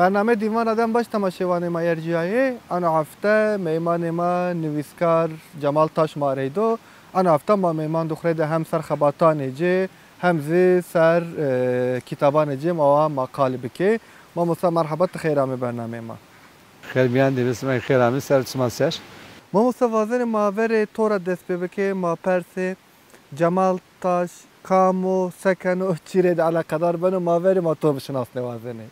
برنامه دیوان آدم باش تماشاوان ما ارجعی آن هفته میمان ما نویسکار جمال تاش ماریدو آن هفته ما میمان دخرده هم سر خباتان جه هم زی سر کتابان جه ما مقاله بکی ما مصطفى مرحبا خیرام برنامه ما خیر بیاندی بسم خیرامی سر چماسش ما مصطفى زن ما ور تورا دست بکی ما پرس جمال تاش کامو سکنو چیرد علاقه دار بنو ما ور ما تو بشناس نوازنه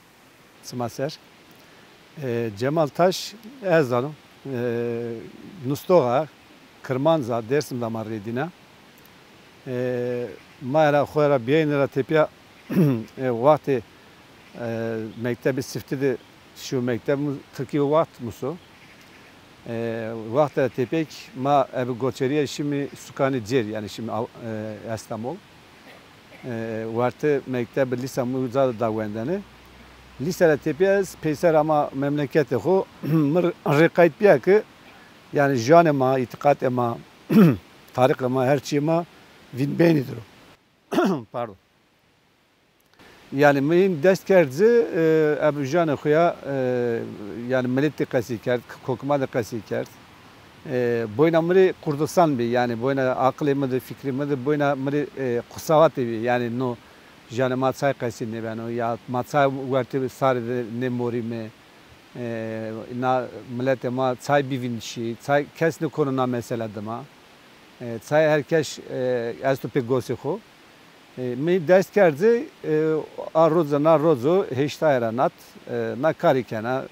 چماسش Cemal Taş Erzalım Nustoğa Kırmanza Dersim damarredine Mayra khoyra beynira tepya vakti mektebi siftidi şu mekteb Türkiye vakt musu vakti tepek ma ebi goçeriye şimdi sukani cer yani şimdi İstanbul vartı mektebi lise muzada davendeni Lisede tepiyaz peyser ama memleketi ho rikayet biya ki yani jane ma itikat ema tarih ema her şey ma vin beynidir o. Pardon. Yani min dest kerzi ebu jane khoya yani milleti qasi kert kokma da qasi kert. Boyna mri Kurdistan bi yani boyna aklı de fikri de boyna mri kusavat bi yani no Jane matsay qasi ne bano ya matsay verte sare ne mori me na millete ma tsay bivinşi tsay kesne konuna mesela dama tsay herkes az to pegosi xo mi dest kerdi arroza na rozo heştayra nat na karikena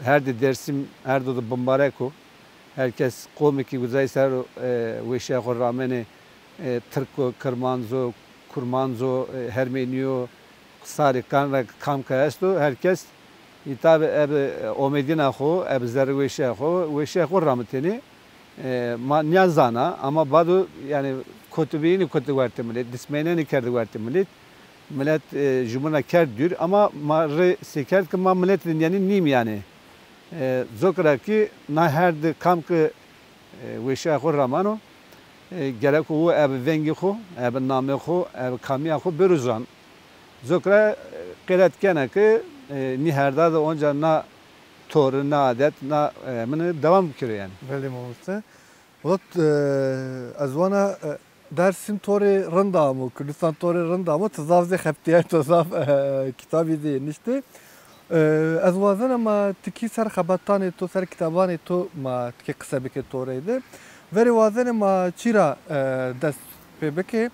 her de dersim her de bombareko herkes komiki güzayser ve şeyh ramene Türk Kırmanzo Kurmanzo, Hermeniyo, Sarikan ve Kamka esto herkes tabi o Medine xo, zerveşe xo, veşe xo rahmetini ma niyazana ama badu yani kutubini kutu verte millet, dismeneni kerdi verte millet, millet jumuna kerdür ama marre seker ki ma milletin yani nim yani zokra ki na her de Kamka veşe xo ramano gerek o ev vengi xo, ev name xo, ev kamiya xo beruzan. Zokra qelat kana ki niherda da onca na tor na adet na mını devam kiriyor yani. Böyle mi olursa? Olat azvana dersim tori rında mı? Kürdistan tori rında mı? Tazavze xeptiye tazav kitabı değil işte. Azvazana ma tiki ser xabatani to ser kitabani to ma tiki kısa bir toriydi. Veri vazen ma çira dest peki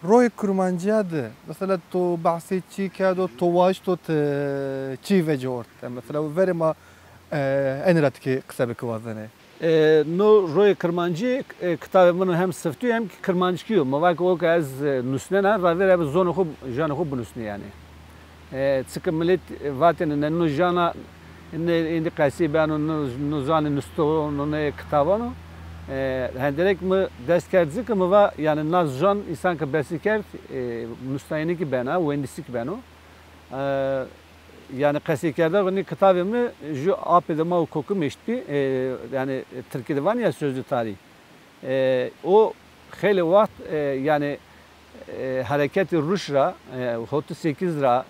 roy kurmancıyadı. Mesela to bahsi çi kado to vaş to çi vecort. Mesela veri ma enrat ki kısa bir vazene. No roy kurmancı kitabımın hem sıftı hem kurmancı kiyo. Mavak o kaz nusnena ve veri zonu xub jana xub nusni yani. Çıkı millet vatenin no jana indi qasi banu no zani nusto no ne kitabano henderek mi dest kerdi ki mi va yani nazjan insan ki besikert müstahini ki bana mühendislik bana yani kasikerde bunu kitabımı ju apede ma hukuku meşti yani Türkiye'de var ya sözlü tarih o hele vakit yani hareketi Ruşra 38 ra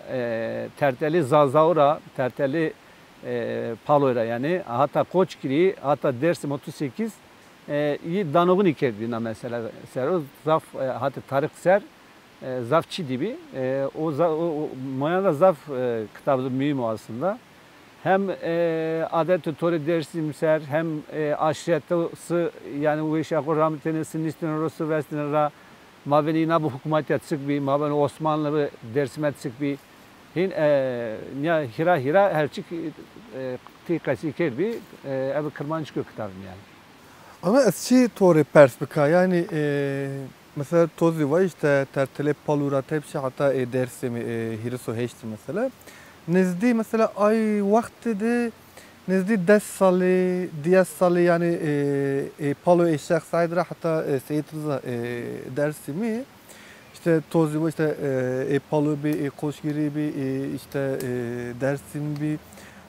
terteli Zazavra terteli Paloyra yani hatta Koçkiri hatta Dersim 38 iyi danogun ikerdi mesela ser o zaf hatta tarih ser zaf çi gibi o moyada zaf kitabı mühim aslında hem adet tori dersim ser hem aşiretası yani o işe rahmetine sinistin rosu vestinera mabeni na bu hükümet sık bir mabeni Osmanlı dersime sık bir hin ya hira her çık tikası ikerdi ev kırmancı kitabım yani. Ama eski tori pers bika yani mesela tozi var işte tertele palura tepsi hatta dersimi hiriso heşti mesela. Nezdi mesela ay vakti de nezdi 10 salı 10 salı yani palo eşek saydıra hatta Seyit Rıza dersimi işte tozi var işte palo bir koşgiri bir işte dersim bir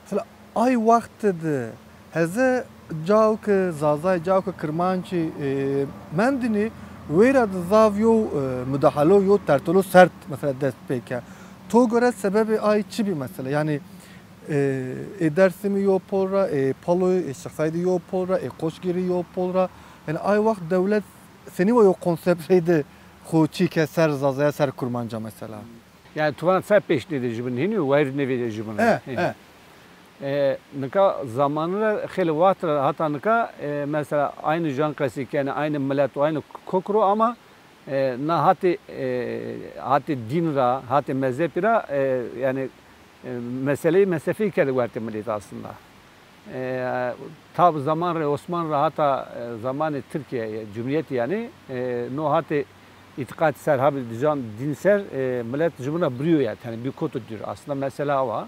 mesela ay vakti de heze Cavk zazay cavk kırmançı mendini ويرد زاف يو مدحلو يو ترتلو سرت مثلا دست بيكا تو göre sebebi ay çi bir mesele yani Dersimi yo polra palo şahsaydı yo polra koşgiri yo polra yani ay vakt devlet seni o konsept şeydi xu çi ke ser zazaya ser kurmanca mesela. Yani tuvan ser peşli de jibin hini var ne veri jibin. Nika zamanında xeli vakti hatta nika mesela aynı jan klasik yani aynı millet aynı kokro ama na hati din ra hati mezhep ra yani meseleyi mesafeyi kere verdi millet aslında. Tab zaman Osmanlı hatta zamanı Türkiye Cumhuriyet yani no hati itikat ser habil dinser millet cumhuruna bürüyor yani bir kotudur aslında mesela var.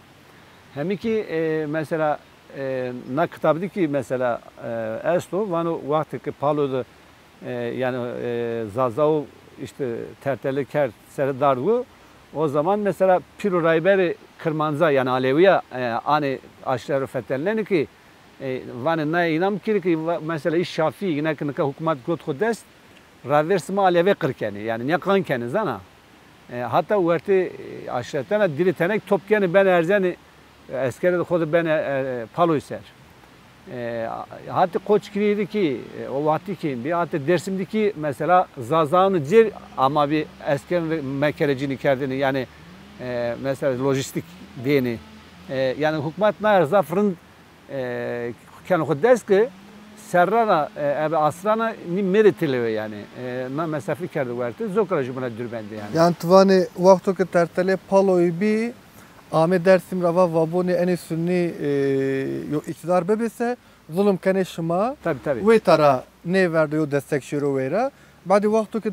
Hem ki mesela na kitabı ki mesela esto vanu vakti ki palodu yani zazao işte terteliker serdargu o zaman mesela Piro Rayberi Kırmanza yani Aleviye ani aşırı fetenlen ki vanu ne inam ki mesela iş Şafii yine ki hükümet got kudest raversma Alevi kırkeni yani ne kankeni zana hatta uerti aşiretine dili tenek topkeni ben erzeni askerde kodu ben paloy ser. Hatta koç kiriydi ki o vakti ki bir hatta Dersim'deki mesela zazağını cer ama bir asker mekerecini kerdini yani mesela lojistik diyeni yani hükümet ne zafrın kendi ders ki serrana asrana ni meritiliyor yani na mesafe kerdi verdi zokrajı buna dürbendi yani. Yani tuvani vakti ki tertele paloy bir Ahmet Dersim rava vaboni en sünni iktidar bebese zulüm kene şıma ve tara ne verdi o destek şiru vera. Badi vakti ki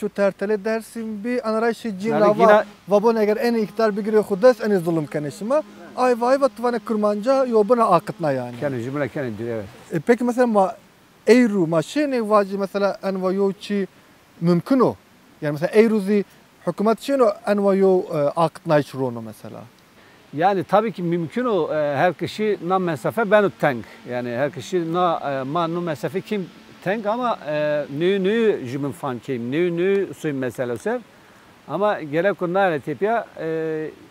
şu tertele Dersim bir anarayşı cin rava vaboni eğer en iktidar bir giriyor kudes en zulüm kene şıma ay vay vatuvane kurmanca yo buna akıtna yani. Kene cümle kene evet. Peki mesela Eyru maşine vacı mesela en vayoçi mümkün o. Yani mesela Eyruzi hükümet şunu envayo akıtna şurunu mesela. Yani tabii ki mümkün o her kişi na mesafe ben tank yani her kişi na manu mesafe kim tank ama nü jümün fan kim nü suyun meselesi ama gerek onlar tepiya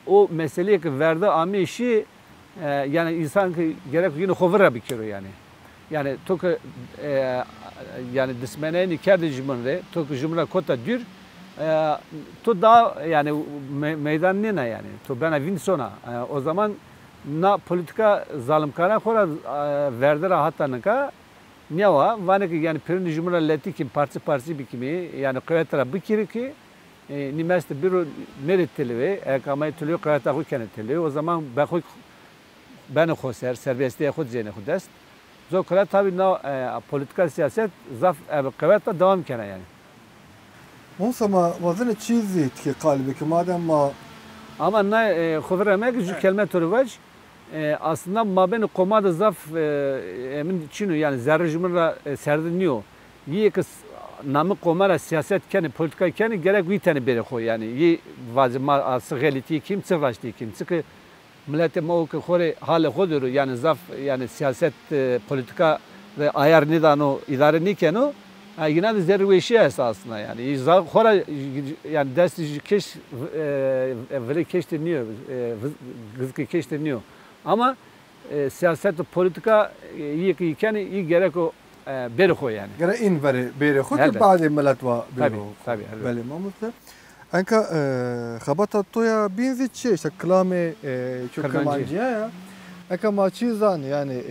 o meseleyi ki verdi ami işi yani insan ki gerek yine hovra bikiro yani tok yani dismeneni kerdi jümünde tok jümüne kota dür to da yani meydan ne yani to bana vinsona o zaman na politika zalimkara kora verdere hatta naka ne var vane ki yani pirin cumhuriyet leti kim parti bir kimi yani kıyatara bikiri ki nimeste bir meritli ve ekamay tülü kıyata hu kenetli o zaman ben khoser serbestliğe khud zene khudest zokra tabi na politika siyaset zaf kıyata devam kena yani. Monsama vazine çizi ki kalbi ki madem ma ama ne kuvremek şu kelime türüvaj aslında mabeni komada zaf emin çinu yani zerre cumhurla serdiniyor. Yi ki namı komara siyaset kendi politika kendi gerek bir tane biri koy yani yi vazima asıl geliti kim sıraştı kim çünkü millete mo ki khore hale khodur yani zaf yani siyaset politika ve ayar nidano idare nikeno yine de zerveşi esasında yani khora yani ders keş veli keşteniyor gızkı keşteniyor ama siyaset politika iyi ki iyi gerek o beri koy yani. Gerek in beri koy ki bazı millet var beri. Tabii. Belli mamutla. Anka xabata toya binzi çi işte klame Kırmancıya ya. Anka maçı zan yani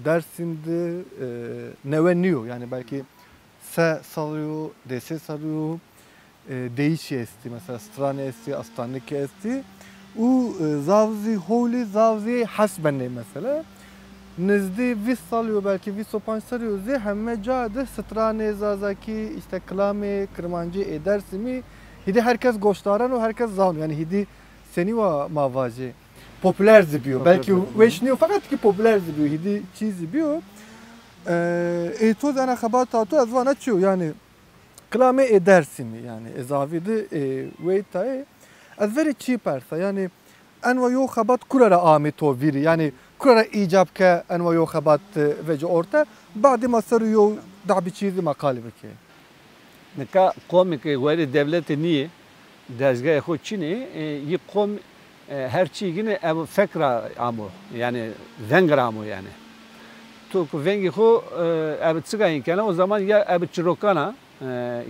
Dersim'de neveniyor yani belki se salıyor, dese salıyor, değişi esti mesela strane esti, astanlık esti. O zavzi holi zavzi hasbenne mesela. Nezdi vis salıyor belki vis sopan salıyor ze hemme cadı strane zazaki işte klame Kırmancı Dersim'i hidi herkes goştaran o herkes zam yani hidi seni va mavazi popüler zibiyor belki veşniyor fakat ki popüler zibiyor hidi çiz zibiyor toz ana xabata to az vana çiyor yani klame Dersim'i yani ezavidi veytay az veri çi persa yani enva yo xabat kurara amito viri yani kurara icap ke enva yo xabat vece orta ba'di ma saru da bir çizi makale beki Neka komik veri devleti niye dezgah xo Çin'i yi kom her çi yine ev fekra amu yani vengra amu yani. Tu vengi xo ev çıgayın kana o zaman ya ev çirokana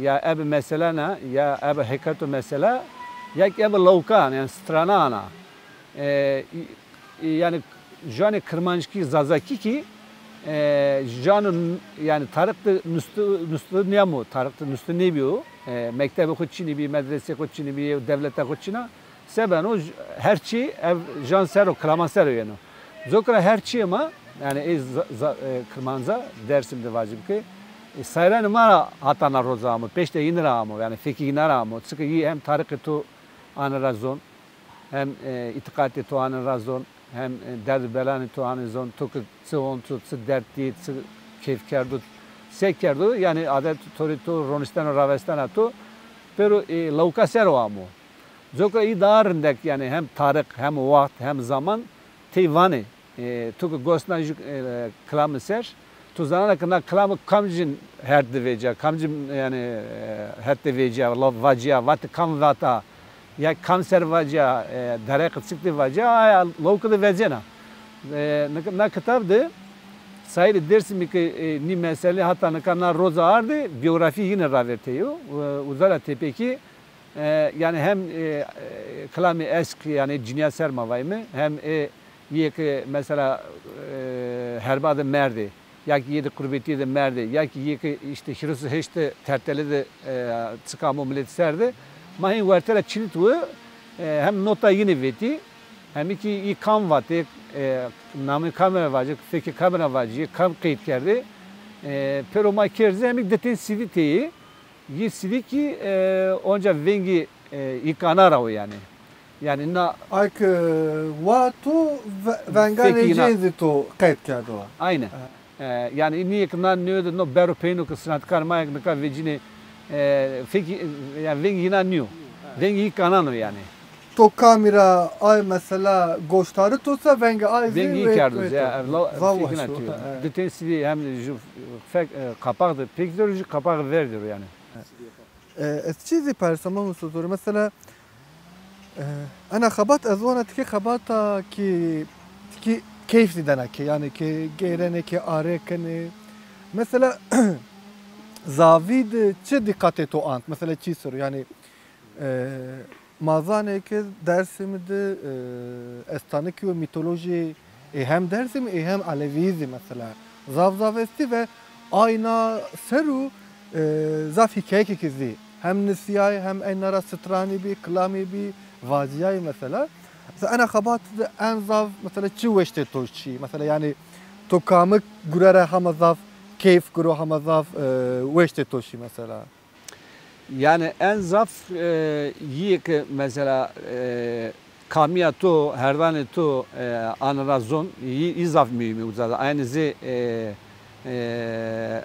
ya ev meselana ya ev hekatu mesela ya ev lavkan yani strana ana. Yani jane kırmançki zazaki ki janın yani tarıkta nüstü ne mu tarıkta nüstü ne biyo mektebi koçini bi medrese koçini bi devlete koçina seben o her şey ev jan sero klaman sero yani zokra her şey ama yani kırmanza dersimde vacip ki sayran mara hatana rozamı peşte yine ramı yani fikir yine ramı çünkü hem tarıkta to ana razon hem itikadi to ana razon hem derd belanı to ana zon to on to derdi keyif kerdu se kerdu yani adet torito ronistano ravestana to pero lauka sero amo zokra idarındek yani hem tarih hem vakit hem zaman teyvani to gosna klam ser to zanana kana klam kamjin her deveja kamjin yani her deveja love vajia vat kam vata ya kanser vaja darek çıktı vaja lokada vezena ne kitabdı sayı dersim ki ni mesele hatta ne kana roza ardı biyografi yine raverteyo uzala tepeki yani hem klami eski yani cinya sermavayımı hem yek mesela herbadı merdi ya ki yedi kurbeti de merdi ya ki yek işte şirusu heşte terteli de çıkamı millet serdi mahin vartela çinitu hem nota yine veti hem iki kam vatı namı kamera vacı feki kamera vacı kam kayıt kerdi pero ma kerze hem deten siviteyi yi siviki onca vengi ikanara o yani yani na ayk watu vengane jenzi to kayıt kerdi o. Aynen. Yani niye kınan nöde no bero peyno ki sanatkar mayak ne ka vecini feki yani vengi yine niyo vengi ikanano yani. To kamera ay mesela goştarı tutsa vengi ay vengi kerdi ya fikrin atıyor. Deten sivi hem kapağı teknolojik kapağı verdir yani. چیزی پرسمان وسوزور مثلا انا خبات ازوانه تکی خباتا کی کیف دیدنه کی yani ki geyrene ki are kene mesela zavid çe dikkate to ant mesela çi soru yani mazane ki dersimde estanik ve mitoloji hem dersim hem alevizi mesela zavesti ve ayna seru zaf hikaye kizi hem nisiyay hem enara strani bi klami bi vaciyay mesela ana khabat en zaf mesela çi veşte toşi mesela yani to kamık gurara hamazaf keyif guru hamazaf veşte toşi mesela yani en zaf yiyek mesela kamiyato herdane to anarazon izaf mühimi uzada aynı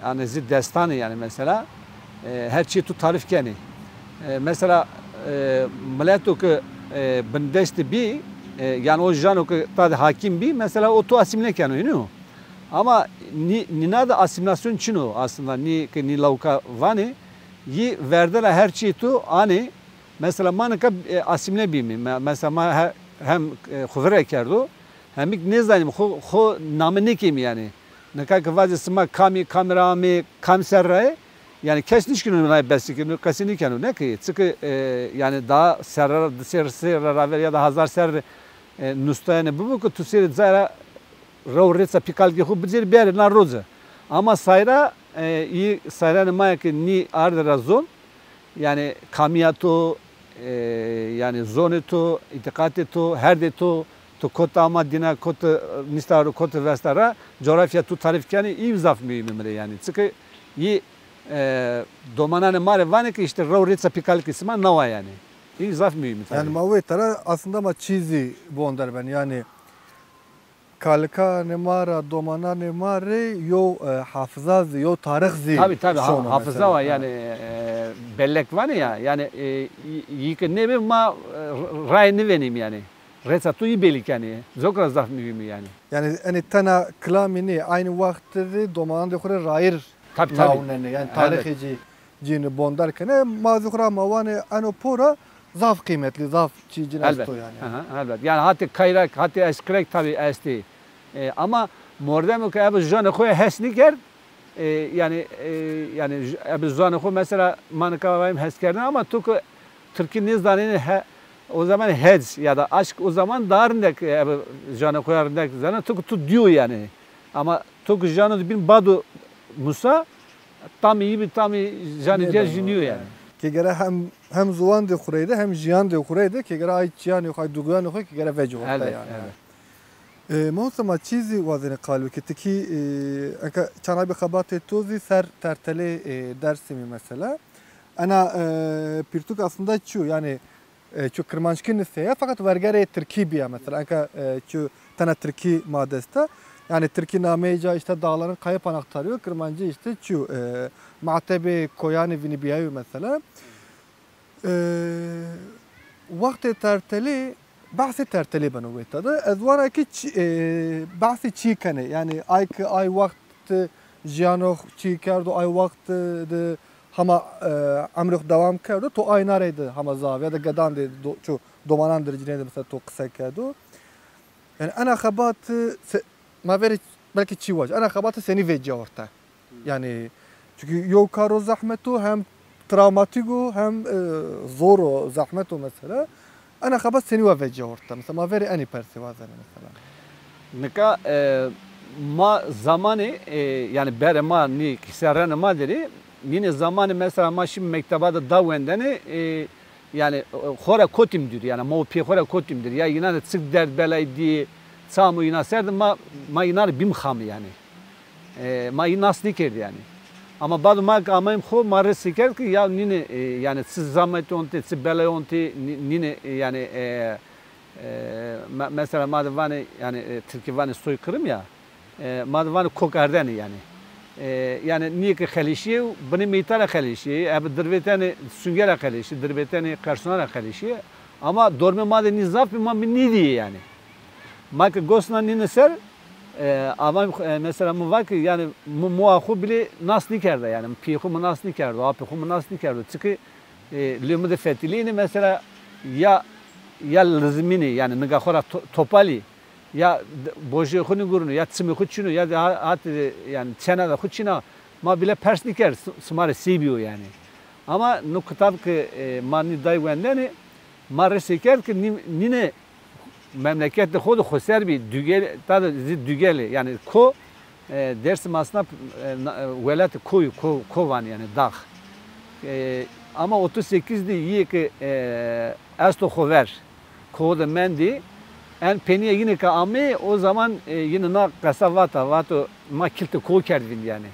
anezi destanı yani mesela her şey tu tarif keni mesela milletu ki bindesti bi yani o jano ki tadı hakim bi mesela o tu asimle keni you know ama ni nada asimilasyon çino aslında ni lauka vani yi verdela her şey tu ani mesela manka asimle bi mi mesela hem khuvre kerdo hem ne zanim ho namını kim yani ne kadar vazı sma kamera mi kamserre yani kesinlikle ne besikini kesinlikle ne ki çünkü yani daha serra ya da hazar ser nustayne bu ku tusir zara rovretsa pikal ki hub bir ber na roza ama sayra iyi sayra ne ki ni arda razon yani kamiyato yani zoneto itikateto her deto to kota ama dina kota nistaru kota vestara coğrafya tu tarif yani iyi zaf mühimimre yani çünkü iyi domanane mare vane ki işte rovretsa pikal kısma nava yani iyi zaf mühim yani mavetara aslında ma çizi bu onder ben yani kalka ne mara domana ne mare yo hafızaz yo tarih tabi hafıza var yani bellek var ya yani iyi ne mi ma rayını venim yani Reza tu iyi belik yani zokra zaf mühimi yani. Yani tana klamini aynı vakti domanan dekore rair tabi yani tarihi cini bondarken mazukra mavane ano pora zaf kıymetli, zaf çiğcin Elbet. esto yani. Aha, elbet. Yani hatta kayrak, hatta eskrek tabi esti. Ama mordem ki abi janı koya hesniker yani abi janı koya mesela manıkavayım heskerden ama tuku Türkiye nizdanini o zaman hez ya da aşk o zaman darındaki abi janı koyarındaki zana tuku tu diyor yani. Ama tuku janı bin badu Musa tam iyi bir tam janı diye jiniyor yani. Ki gere hem zuvan de kureyde hem jiyan de kureyde ki gere ay çiyan yok ay duguyan yok ki gere veci orta Elbet, yani. elbet. Muhtemelen çizi vazine kalbi ki anka çana bir kabate tozi ser tertele dersimi mesela. Ana pirtuk aslında şu yani şu kırmançkin nüseye fakat vergere Türkiye mesela anka şu tane Türkiye madesta yani Türkiye nameca işte dağların kayıp anahtarıyor kırmancı işte şu matebe koyani vini biyayu mesela vakti terteli bahsi terteli bana uytadı ezvara ki bahsi çiğkane yani ay vakti jiyanoh çiğkerdo ay vakti de hama amrık devam kerdo to aynareydi hama zaviye de gadan de şu domanan derecine de mesela to kısa kerdo yani ana kabatı ma veri belki çivaj ana kabatı seni vecce orta yani çünkü yok karo zahmetu hem travmatigo hem zor zahmetu mesela ana kabat seni vecce orta mesela ma veri ani persivazene mesela Nika ma zamanı yani bere ma ni kisarana ma deri yine zamanı mesela ma şimdi mektebada davendeni yani xora kotimdir yani ma pi xora kotimdir ya yine de sık dert belaydi samu yine serdim ma yine bim kham yani ma yine nasıl kerdi yani ama bazı ma kamayım xo marı siker ki ya yine yani siz zahmet onte siz belay onte yine yani mesela madvani yani Türkiye vani soykırım ya madvani kokardani yani yani niye ki xalişi beni meytara xalişi abi dırvetani süngera xalişi dırvetani personel xalişi ama dorme madde nizaf bir mamni nidi yani mak gosna nine ser ama mesela mu var ki yani muahu bile nas nikerdi yani pihu mu nas nikerdi apihu mu nas nikerdi çünkü lümde fetilini mesela ya lızmini yani nigahora topali ya boje khunu gurunu ya tsimi khuchunu ya at yani çena da khuchina ma bile pers niker smare sibiyo yani ama nu kitap ki mani dayvendeni mare siker ki nine memlekette xodu khoser bi dügel tadı dügeli yani ko dersim aslında velat kovan yani dağ ama 38'de iyi ki esto khover ko da mendi en peniye yine ka ame o zaman yine na kasavata vato ma kilte ko kerdvin yani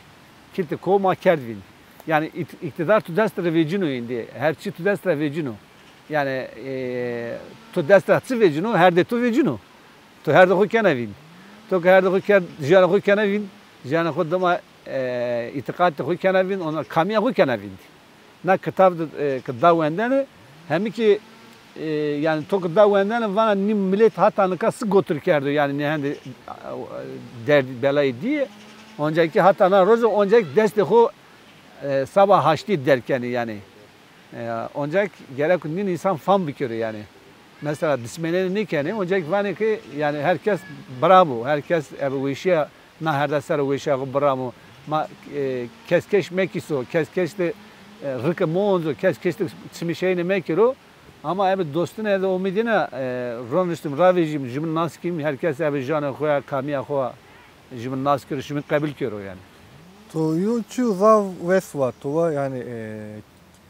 kilte ko ma kerdvin yani iktidar tu destra vecino indi her çi tu destra vecino yani tu destra tsi vecino her de tu vecino tu her de ko kenavin tu her de ko jana ko kenavin jana ko dama itikat ko kenavin ona kamiya ko kenavin na kitap davendene hem ki yani tok davenden vana nim millet hatta nakası götür kerdi yani ne hani derdi belayı diye önceki hatta na rozu önceki desteho sabah haçti derken yani önceki gerek nin insan fan bikiri yani mesela dismeneni ne kene önceki vani ki yani herkes bravo herkes bu işe na her dersler bu işe bravo ma keskeş mekiso keskeş de rıkı monzo keskeş de simişeyne mekiro ama abi dostun evde umidine ronuştum ravijim jimin nas kim herkes abi jana khoya kamiya khoya jimin nas kır jimin kabul kiro yani. To yo çu zav vesva to yani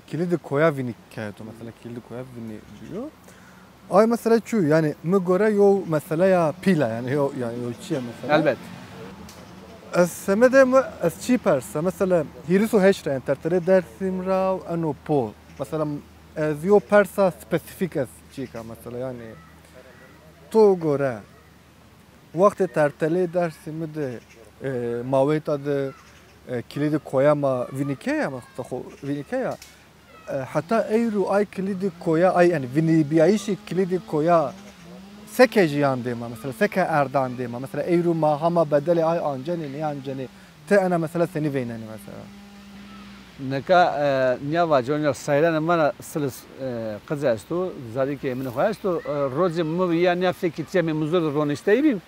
kilidi koya vinik kayto mesela kilidi koya vini diyor. Ay mesela şu yani mi göre yo mesela ya pila yani yo çiğ mesela. Elbet. Semede mi çiğ persa mesela hirisu heşre entertere dersim rav ano po mesela ez yo persa spesifik ez çiğka mesela yani to göre vakti tertele dersimi de maveta de kilidi koyama vinikeya mı vinikeya hatta eyru ay kilidi koya ay yani vinibiyayişi kilidi koya seke jiyan dema mesela seke erdan dema mesela eyru ma hama bedeli ay ancani ne ancani te ana mesela seni veyneni mesela neka niya vajon sayran mana sıls kız estu zadi ki emin hoyastu rozi mu ya niya fikirce mi muzur ronisteyim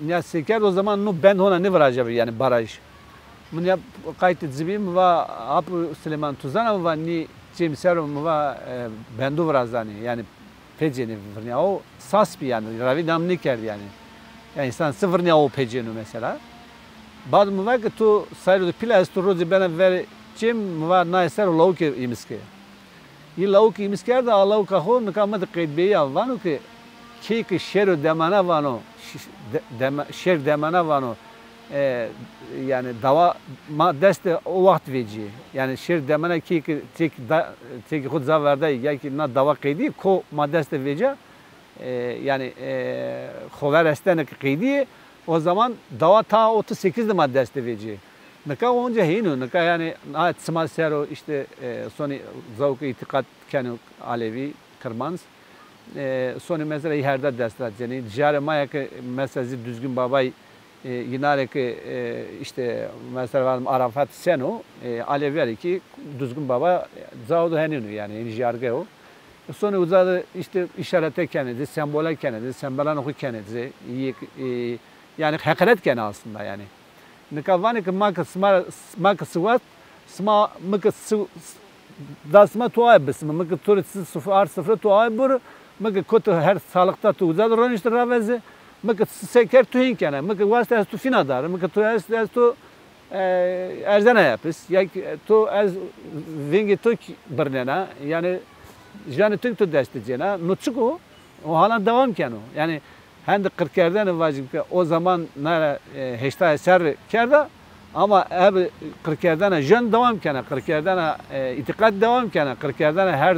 niya seker o zaman nu ben ona ne varacağım yani baraj mun ya kayıt zibim ve apu Süleyman Tuzana ve ni cimserum ve bendu varazani yani peceni varnya o sas bir yani ravi namni kerdi yani yani insan sıfır niya o peceni mesela بعد موقع که تو سایرو پیلاس تو روزی بنا وری چیم موقع نایسر لوکی ایمسکه این لوکی ایمسکه دا لوکا خو نکامد قید بی آوانو که کی شهر دمانه وانو شهر دمانه وانو yani dava ma dest o vakt veci yani şehir demene ki tek khud zavarda ya ki na dava qidi ko ma dest veci yani khovar estene qidi o zaman dava ta 38 maddesi veci. Neka onca hinu neka yani sma sero işte soni zavk itikat kanu Alevi Kırmans soni mesela yerde destek yani jare maya ki mesela düzgün babay yine ki işte mesela var Arafat seno Alevi ki düzgün baba zavdu heninu yani jarge o soni uzadı işte işarete kendi sembola kendi sembolan oku kendi yani hakaret gene aslında yani. Nikavani ki mak sıvat sma mık dasma tuay bismi mık turit sıfır tuay bur mık kutu her sağlıkta tu uzad roniştir ravezi mık seker tuhin kene mık vasıta tu finadar mık tu ez tu erzana yapis ya tu ez vingi tu bernena yani jani tu destecena nutsuku o hala devam kenu yani hem de 40'lerden vacip o zaman nara heşta eser kerda ama hep 40'lerden jön devam kene 40'lerden itikat devam kene 40'lerden her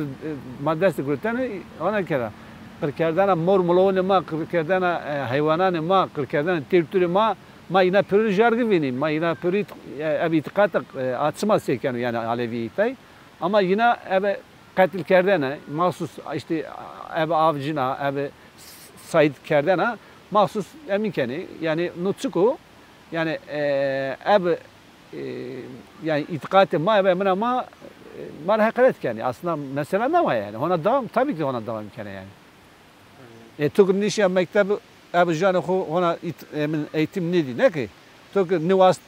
maddesi gürten ona kere 40'lerden mor mulon ma 40'lerden hayvanan ma 40'lerden tirtür ma yine pür jargı vini ma yine pür itikat atma seken yani Alevi tay ama yine ebe katil kerdene mahsus işte ebe avcına ebe Said Kerdana mahsus eminkeni yani nutsuku yani yani itikate ma ve mena ma hakaret yani aslında mesela ne var yani ona devam tabii ki ona devam imkanı yani. Tugun nişan mektebi abjana ona eğitim neydi ne ki? Tugun nivas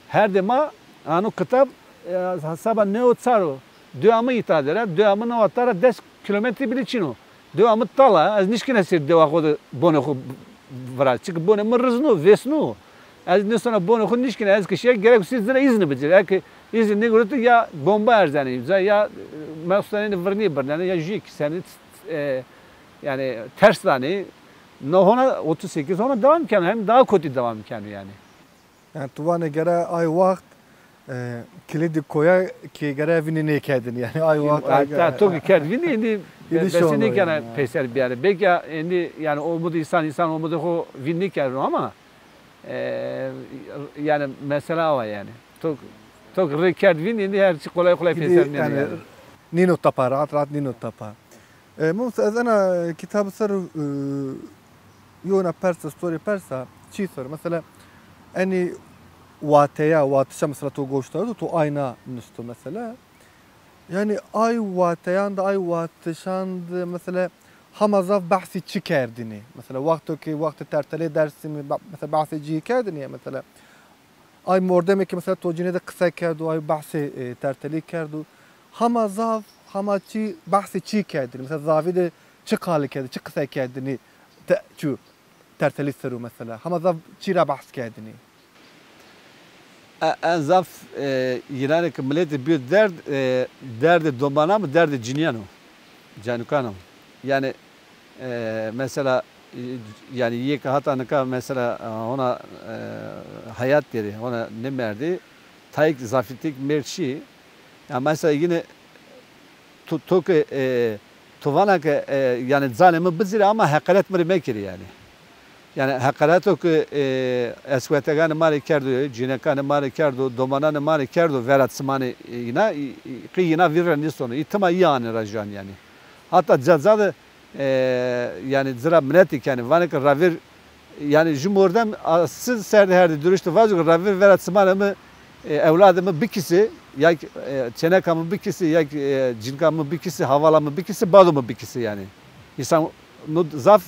her dema anu kitap sabah ne otsaro devamı itadere devamı ne otara 10 kilometre biliçino. Devamı tala, az nişkine sir devamı bone xo vral. Çünkü bone mırıznu, vesnu. Az ne sonra bone xo nişkine az kişiye gerek sizlere izni bilir. Eğer izni ne görüntü ya bomba erzani, ya mesleğini verni bernani ya jik seni yani terslani. Ne ona 38 ona devam imkanı hem daha kötü devam imkanı yani. Yani tuvane gere ay vakt kilidi koya ki gere vini ne kedin yani ay vakt. Hatta toki kedvini indi besini gene peser bir yere. Belki indi yani olmadı insan olmadı o vinni kedir ama yani mesela var yani. Tok rekerdvin indi her şey kolay peser yani. Nino tapa rahat nino tapa. Mumtaz ana kitabı sarı yona persa story persa çi sor mesela ani واتشا مثلا تو گوشتارد تو ayna nüstü mesela yani ay vateyan da ay vatşand mesela hamazav bahsi çıkardını mesela vakti tertele dersimi mesela bahsi çıkardını ya mesela ay mordeme ki mesela tojine de kısa kerdu ay bahsi tertele kerdu hamazav hamaçı bahsi çıkardını mesela zavide çıkalı kerdi çıksa kerdini şu tertele seru mesela hamazav çıra bahs kerdini Enzaf yine ki milleti bir derdi domana mı derdi cinyano canukano yani mesela yani yek hatanıka mesela ona hayat deri ona ne verdi tayik zafitik merçi ya mesela yine tutuk tuvana ki yani zalimi bizira ama hakaret mi mekir yani. Yani hakaret o ki esvetegan mali kerdo, cinekan mali kerdo, domanan mali kerdo, verat smani yine viren sonu. İttima yani rajan yani. Hatta cazada yani zira mnetik yani vanik ravir yani cumhurdam siz serde herdi dürüştü vazgeç ravir verat smani mi evladımı bir kişi, ya çenekamı bir kişi, ya cinkamı bir kişi, havalamı bir kişi, balımı bir kişi yani. İnsan zaf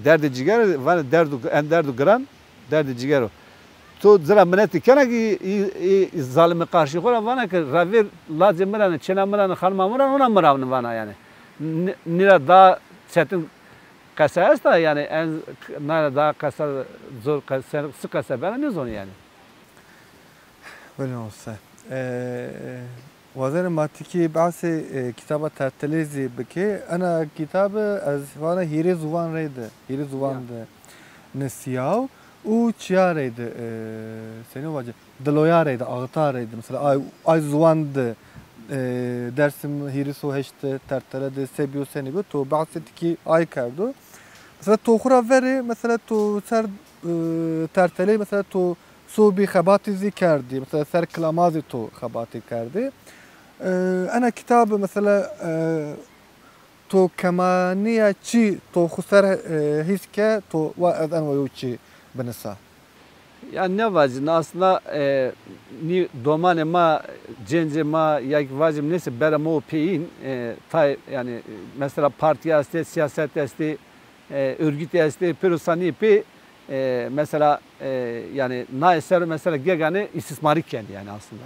derdi ciğer, var derdu gram, derdi ciğer o. تو زرا منتی کنه که ظالم قارشی خورا وانه که رویر لازم مرانه چنا مرانه خانم مرانه ona مرانه وانه yani. Nira daha çetin kasa است yani en nira daha kasa zor kasa sık kasa ben ne zor yani. Böyle olsa. وزن ماتیکی بعض کتاب ترتلیزی بکی انا کتاب از وانا هیری زوان ریده هیری زوان ده نسیاو او چیارeydi senin vacı Dloyareydi Ağıtareydi mesela ay zuvandı dersim hiriso heşte tertere sebiyo seni bu to bahsetti ki ay kardo mesela to khura veri mesela to ser tertele mesela to su bi khabatizi kardi mesela ser klamazi to khabati kardi ana kitabı mesela to kamaniya çi to khusar hiske to wa adan ve uçi benesa. Yani ne vacın aslında ni domane ma cence ma yak vacım neyse berem o peyin tay yani mesela parti asti siyaset asti örgüt asti pirosani pe mesela yani na eser mesela gegane istismari kendi yani aslında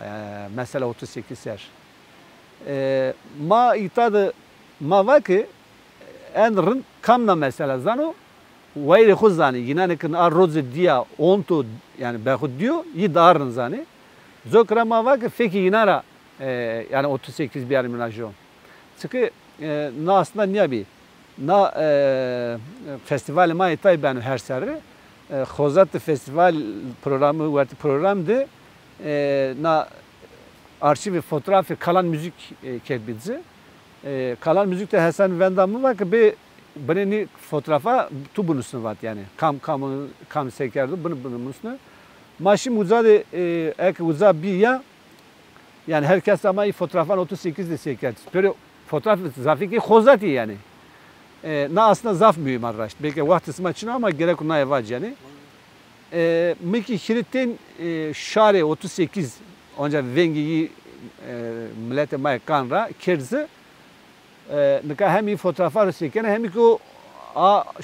mesela 38 ser ma itadı ma vaki enrin kamna mesela zano وایل خود زنی یعنی که آن روز دیا اون تو yani بخود دیو یه دارن زنی زوکرا ما var ki feki yinara yani 38 bir yarım milyon. Çünkü na aslında niye bir na festival ma itay ben her sene Xozat festival programı vardı programdı na arşiv fotoğrafı kalan müzik kedbizi kalan müzikte Hasan Vendam'ı var ki bir beni fotoğrafa tu bunusunu var yani kam sekerdi bunu bunusunu maşim uzadı ek uzak bir ya yani herkes ama iyi fotoğrafan 38 de sekerdi böyle fotoğraf zafiki Xozat'i yani na aslında zaf mühim araştı belki vakti smaçına ama gerek ona evac yani miki şiritten şare 38 onca vengiyi millete may kanra kerzi نکه همی فوتوغرافر سیکنه همی که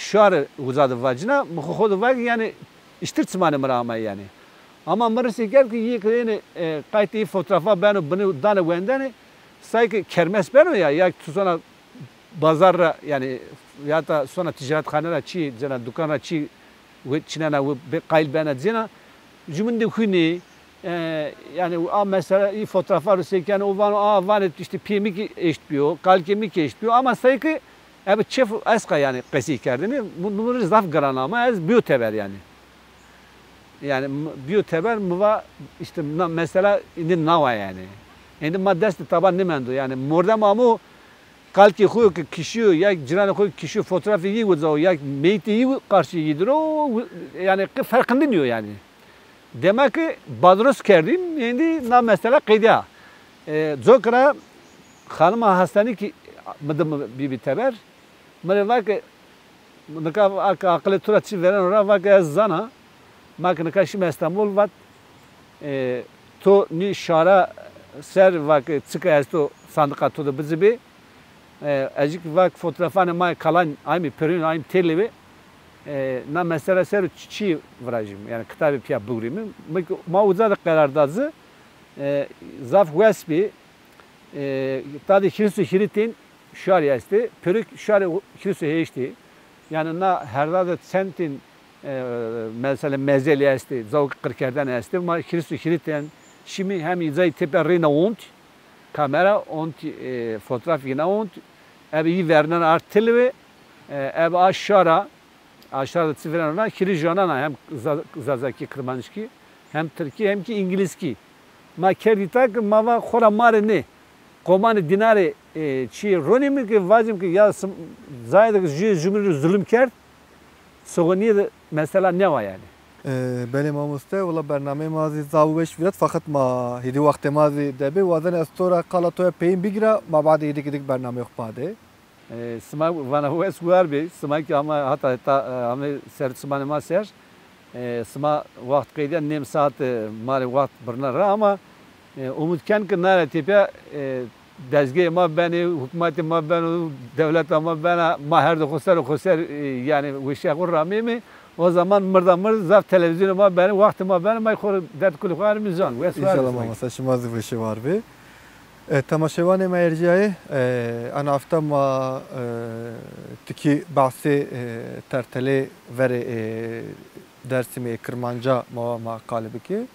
شعر وزاد واجنا مخود واج yani iştirtmanı mırama yani ama mırsı gel ki yık yani kayıtı fotoğrafa ben bunu dana vendene sanki kermes ben ya sonra pazar yani ya da sonra ticaret hanera çi cana dükkanra çi ve çinana ve kayıl bana cina cümünde kuni yani mesela iyi fotoğraflar çeken o var işte pimik eşitmiyor, kalkemik eşitmiyor ama sayıkı abi çift eska yani kesi kerdini bunları zaf garan ama ez biyoteber yani. Yani biyoteber muva işte mesela indi nava yani. Indi maddesi taban ne mendo yani morda mamu kalki koyu kişi ya ciran koyu kişi fotoğrafı iyi uzağı ya meyti iyi karşı iyidir o yani farkında diyor yani. Demek ki badros kerdim yani na mesela kıyda. Zokra hanıma hastane ki mıdım bir teber. Mıra var ki naka akıllı turatçı veren ora var ki zana. Makine şimdi İstanbul var. To ni şara ser var ki çıkıyor to sandıkatı da bizi bir. Azıcık var fotoğrafını may kalan aynı perin aynı televi. Na mesela ser çiçi vrajım yani kitabı piya buğrimi ma uzada karardazı zaf vesbi tadı Hristo Hritin şariya iste pörük şari Hristo heşti yani na herda sentin mesela mezeli iste zavuk kırkerden iste ma Hristo Hritin şimdi hem izay tepe rena ont kamera ont fotoğraf yine ont abi vernen artilve abi aşağı aşağıda çiviren ona Kirijana hem Zazaki Kırmançki hem Türkiye hem ki İngilizki. Ma kerditak mava khora mare ne. Komanı dinare çi ronimi ki vazim ki ya zayda cümle zulüm kert. Soğuni mesela ne var yani? Benim amuste ola bername mazi zavuş virat fakat ma hidi vakti mazi debe vazen astora kalatoya peyin bigira ma badi hidik bername yok bade. Smak vana hues var bir smak ama hatta ama ser smanema ser sma vakt kıyıdan nem saat mali vakt bırnara ama umutken ki nare tipe dezge ma beni hükümeti ma beni devlet ma beni ma her de kusar yani vişe kurrami mi o zaman mır zaf televizyonu ma beni vakti ma beni ma kor dert kulü kar mizan İnşallah mesela şimazı vişi var bir. Temaşevan merciye ana hafta ma tiki bahsi terteli veri dersimi Kırmanca ma kalıbı ki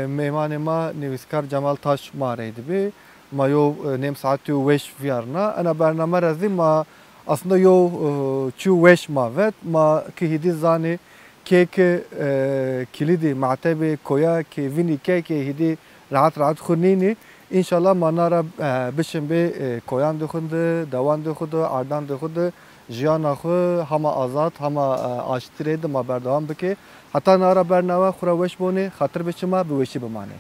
meyman ma nivskar Cemal Taş mareydi bi ma yo nem saati veş viyarna ana bername razı ma aslında yo çu veş ma vet ma ki hidi zani kek kilidi matebe koya ki vini kek hidi rahat khunini İnşallah manara bişim be koyan dökündü, davan dökündü, ardan dökündü, jiyan akı hama azat, hama aştire de ma berdavam bike. Hatta nara bernava khura weş bone, khatır bişima bi weşi bimane.